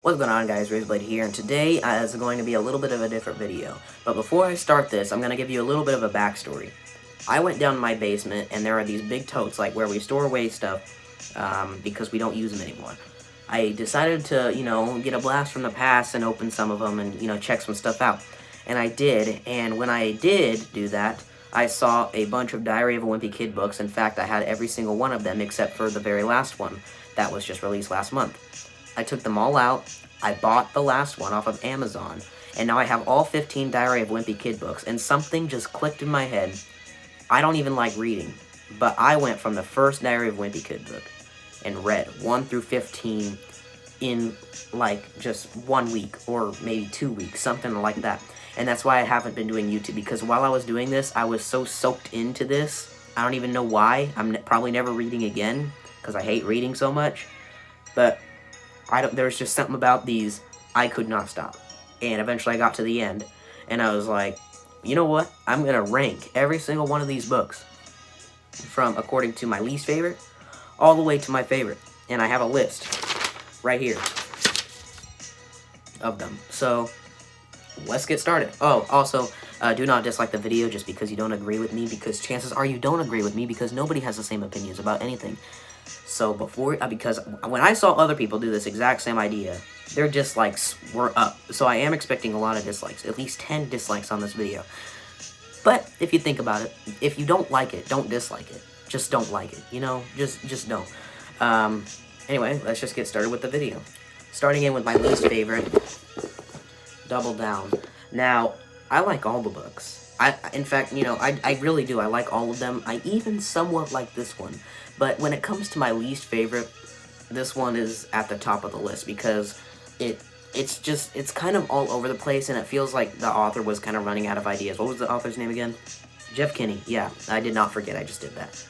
What's going on, guys? Razorblade here, and today is going to be a little bit of a different video. But before I start this, I'm going to give you a little bit of a backstory. I went down to my basement, and there are these big totes, like where we store away stuff, because we don't use them anymore. I decided to, get a blast from the past and open some of them and, check some stuff out. And I did, and when I did do that, I saw a bunch of Diary of a Wimpy Kid books. In fact, I had every single one of them except for the very last one that was just released last month. I took them all out, I bought the last one off of Amazon, and now I have all 15 Diary of Wimpy Kid books, and something just clicked in my head. I don't even like reading, but I went from the first Diary of Wimpy Kid book and read 1 through 15 in, just 1 week, or maybe 2 weeks, something like that. And that's why I haven't been doing YouTube, because while I was doing this, I was so soaked into this. I don't even know why. I'm probably never reading again, because I hate reading so much. But there's just something about these, I could not stop. And eventually I got to the end, and I was like, you know what? I'm going to rank every single one of these books from according to my least favorite all the way to my favorite. And I have a list right here of them. So let's get started. Oh, also, do not dislike the video just because you don't agree with me, because chances are you don't agree with me, because nobody has the same opinions about anything. So because when I saw other people do this exact same idea, their dislikes were up. So I am expecting a lot of dislikes, at least 10 dislikes on this video. But if you think about it, if you don't like it, don't dislike it. Just don't like it, just don't. Anyway, let's just get started with the video. Starting in with my least favorite, Double Down. Now, I like all the books. In fact, I really do. I like all of them. I even somewhat like this one. But when it comes to my least favorite, this one is at the top of the list, because it's kind of all over the place, and it feels like the author was kind of running out of ideas. What was the author's name again? Jeff Kinney. Yeah, I did not forget. I just did that.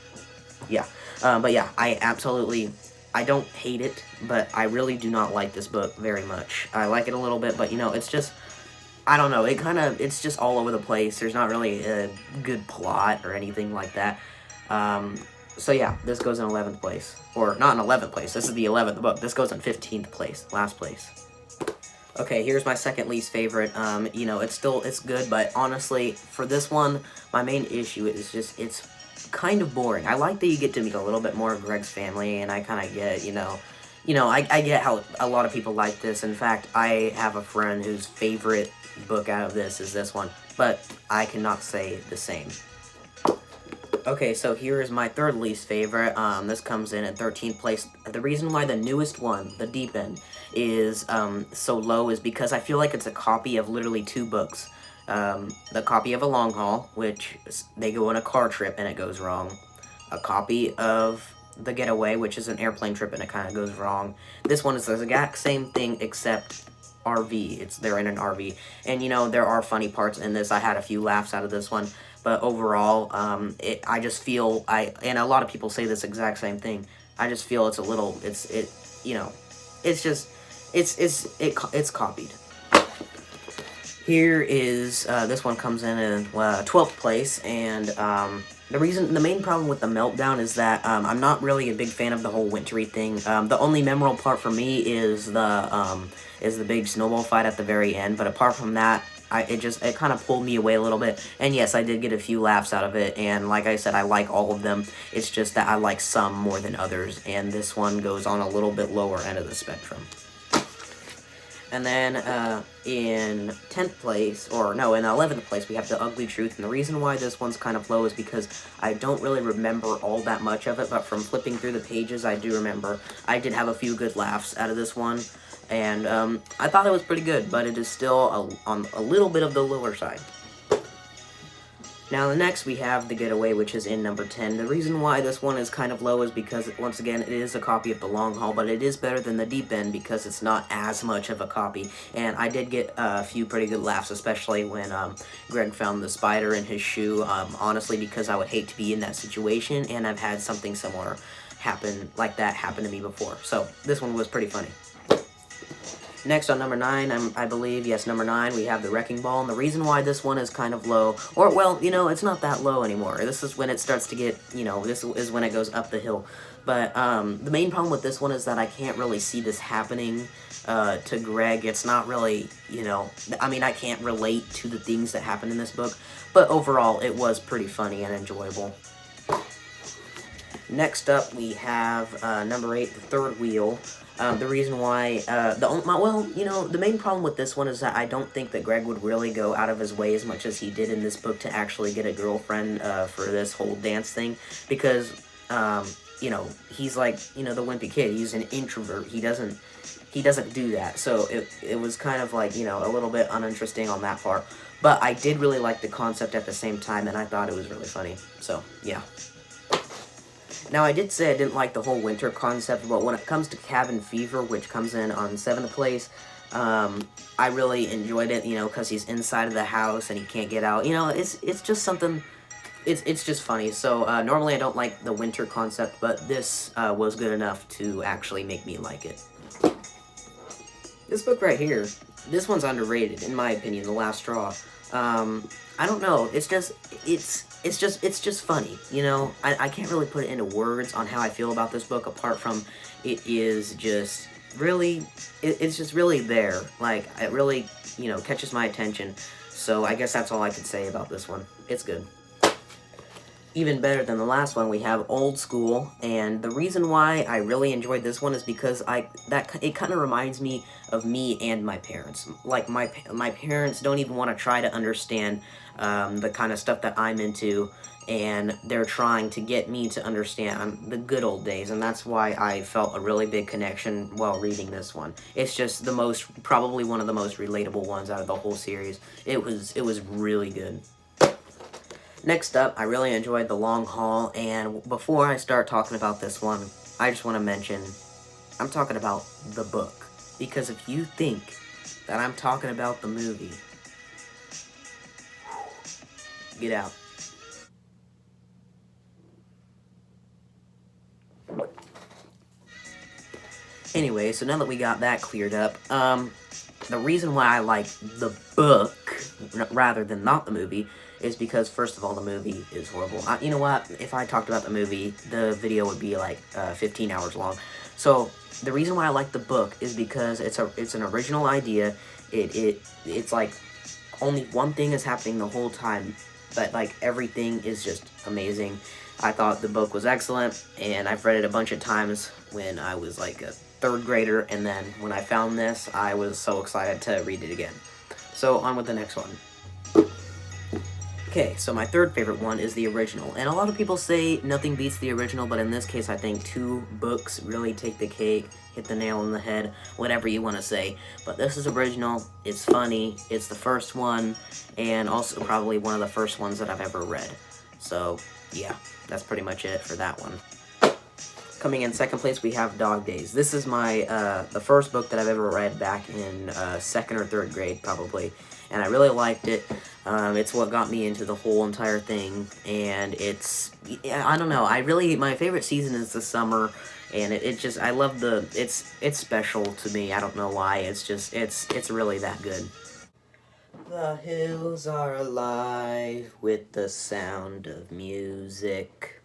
Yeah. But yeah, I don't hate it, but I really do not like this book very much. I like it a little bit, but it's just, I don't know, it's just all over the place. There's not really a good plot or anything like that. So yeah, this goes in 11th place. Or, not in 11th place, this is the 11th book. This goes in 15th place, last place. Okay, here's my second least favorite. It's good, but honestly, for this one, my main issue is just, it's kind of boring. I like that you get to meet a little bit more of Greg's family, and I kind of get, I get how a lot of people like this. In fact, I have a friend whose favorite book out of this is this one, but I cannot say the same. Okay, so here is my third least favorite. This comes in at 13th place. The reason why the newest one, The Deep End, is so low is because I feel like it's a copy of literally 2 books. The copy of A Long Haul, which they go on a car trip and it goes wrong. A copy of The Getaway, which is an airplane trip and it kind of goes wrong. This one is the exact same thing except RV. They're in an RV. And, there are funny parts in this. I had a few laughs out of this one. But overall, I just feel, and a lot of people say this exact same thing, I just feel it's a little, it's copied. Here is, this one comes in 12th place, and the main problem with The Meltdown is that I'm not really a big fan of the whole wintry thing. The only memorable part for me is the big snowball fight at the very end, but apart from that, it kind of pulled me away a little bit. And yes, I did get a few laughs out of it, and like I said, I like all of them. It's just that I like some more than others, and this one goes on a little bit lower end of the spectrum. And then, in 10th place, or no, in 11th place, we have The Ugly Truth, and the reason why this one's kind of low is because I don't really remember all that much of it, but from flipping through the pages, I do remember. I did have a few good laughs out of this one, and, I thought it was pretty good, but it is still on a little bit of the lower side. Now, the next we have The Getaway, which is in number 10. The reason why this one is kind of low is because, once again, it is a copy of The Long Haul, but it is better than The Deep End because it's not as much of a copy. And I did get a few pretty good laughs, especially when Greg found the spider in his shoe, honestly, because I would hate to be in that situation, and I've had something similar happen to me before. So, this one was pretty funny. Next on number 9, I believe, yes, number 9, we have The Wrecking Ball, and the reason why this one is kind of low, or, well, it's not that low anymore. This is when it starts to get, this is when it goes up the hill. But the main problem with this one is that I can't really see this happening to Greg. It's not really, you know, I mean, I can't relate to the things that happen in this book, but overall, it was pretty funny and enjoyable. Next up, we have number 8, The Third Wheel. The reason why, the main problem with this one is that I don't think that Greg would really go out of his way as much as he did in this book to actually get a girlfriend for this whole dance thing, because, you know, he's like, you know, the wimpy kid. He's an introvert. He doesn't do that. So it was kind of like, you know, a little bit uninteresting on that part. But I did really like the concept at the same time, and I thought it was really funny. So, yeah. Now, I did say I didn't like the whole winter concept, but when it comes to Cabin Fever, which comes in on 7th place, I really enjoyed it, you know, because he's inside of the house and he can't get out. You know, it's just something, it's just funny. So, normally I don't like the winter concept, but this was good enough to actually make me like it. This book right here, this one's underrated, in my opinion, The Last Straw. I don't know, it's just funny, you know? I can't really put it into words on how I feel about this book, apart from it is just really, it's just really there. Like, it really, you know, catches my attention. So I guess that's all I could say about this one. It's good. Even better than the last one, we have Old School, and the reason why I really enjoyed this one is because it kind of reminds me of me and my parents. Like, my parents don't even want to try to understand the kind of stuff that I'm into, and they're trying to get me to understand the good old days, and that's why I felt a really big connection while reading this one. It's just probably one of the most relatable ones out of the whole series. It was really good. Next up, I really enjoyed The Long Haul, and before I start talking about this one, I just want to mention, I'm talking about the book, because if you think that I'm talking about the movie, get out. Anyway, so now that we got that cleared up, the reason why I like the book, rather than not the movie, is because, first of all, the movie is horrible. You know what? If I talked about the movie, the video would be like 15 hours long. So, the reason why I like the book is because it's an original idea. It's like only one thing is happening the whole time, but like everything is just amazing. I thought the book was excellent, and I've read it a bunch of times when I was like a 3rd grader, and then when I found this, I was so excited to read it again. So, on with the next one. Okay, so my 3rd favorite one is the original, and a lot of people say nothing beats the original, but in this case I think 2 books really take the cake, hit the nail on the head, whatever you want to say. But this is original, it's funny, it's the first one, and also probably one of the first ones that I've ever read. So, yeah, that's pretty much it for that one. Coming in 2nd place, we have Dog Days. This is my, the first book that I've ever read back in 2nd or 3rd grade, probably. And I really liked it. It's what got me into the whole entire thing. And I don't know, my favorite season is the summer. And I love it's special to me. I don't know why. It's really that good. The hills are alive with the sound of music.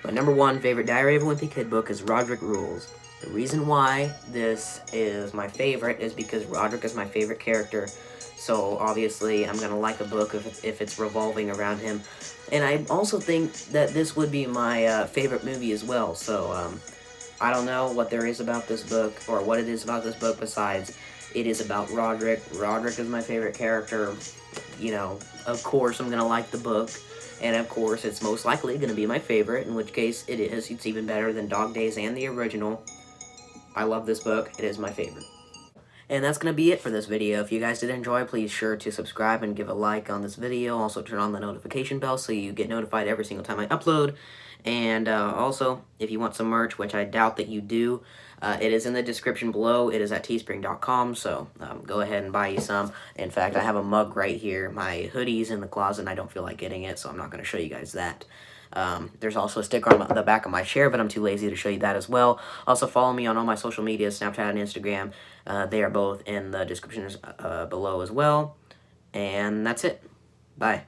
My number 1 favorite Diary of a Wimpy Kid book is Roderick Rules. The reason why this is my favorite is because Roderick is my favorite character. So obviously I'm going to like a book if it's revolving around him. And I also think that this would be my favorite movie as well. So I don't know what there is about this book, or what it is about this book besides it is about Roderick. Roderick is my favorite character. You know, of course I'm going to like the book. And of course, it's most likely going to be my favorite, in which case it is. It's even better than Dog Days and the original. I love this book. It is my favorite. And that's going to be it for this video. If you guys did enjoy, please sure to subscribe and give a like on this video. Also, turn on the notification bell so you get notified every single time I upload. And also, if you want some merch, which I doubt that you do, it is in the description below. It is at teespring.com, so go ahead and buy you some. In fact, I have a mug right here. My hoodie's in the closet, and I don't feel like getting it, so I'm not going to show you guys that. There's also a sticker on the back of my chair, but I'm too lazy to show you that as well. Also, follow me on all my social media, Snapchat and Instagram. They are both in the descriptions below as well. And that's it. Bye.